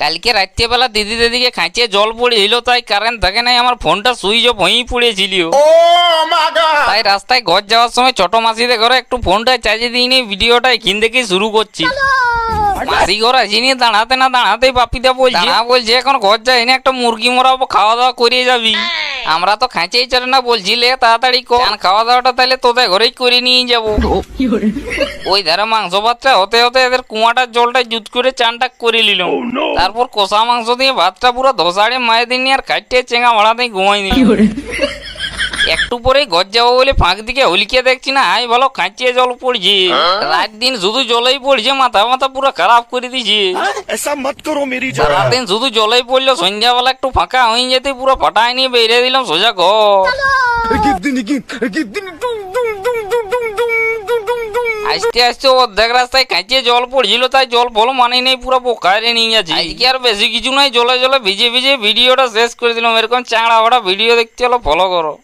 কালকে রাত্রেবেলা দিদিকে খাঁচিয়ে জল পড়েছিল, তাই কারেন্ট থাকে নাই, আমার ফোনটা সুইচ অফ হয়েই পড়েছিল। তাই রাস্তায় ঘর যাওয়ার সময় ছোট মাসিদের ঘরে একটু ফোনটা চার্জে দিয়ে নিয়ে ভিডিওটা এখান থেকে শুরু করছি। মাসি ঘর আসিনি, দাঁড়াতে না দাঁড়াতেই বাপিদা বলছে এখন ঘর যাইনি, একটা মুরগি মরাবো, খাওয়া দাওয়া করিয়ে যাবি। আমরা তো খাঁচেই চলে না, বলছিলে তাড়াতাড়ি কর, খাওয়া দাওয়াটা তাহলে তোদের ঘরেই করে নিয়ে যাবো। ওই ধারে মাংস ভাতটা হতে হতে এদের কুয়াটার জলটা জুত করে চানটা করে নিল। তারপর কষা মাংস দিয়ে ভাতটা পুরো ধসাড়ে মায়ে দিন আর খাইটে চেঙা ভাড়াতেই ঘুমাই নিল। একটু পরেই ঘর যাবো বলে ফাঁক দিকে হলিকে দেখছি না, আই ভালো খাঁচিয়ে জল পড়ছে। রাত দিন শুধু জলেই পড়ছে, মাথা মাথা পুরো খারাপ করে দিছে। রাত দিন শুধু জলেই পড়লো, সন্ধ্যাবেলা একটু ফাঁকা হয়ে যেতে পুরো ফাটাই নিয়ে বেরিয়ে দিলাম সোজা ঘর। আস্তে আস্তে অর্ধেক রাস্তায় কাঁচিয়ে জল পড়ছিল, তাই জল ফল মানে নেই, পুরো বোকারে নিয়ে যাচ্ছে। আজকে আর বেশি কিছু নাই, জলে জলে ভিজে ভিজে ভিডিওটা শেষ করে দিলাম। এরকম চাংড়া ভাড়া ভিডিও দেখতে হলো ফলো করো।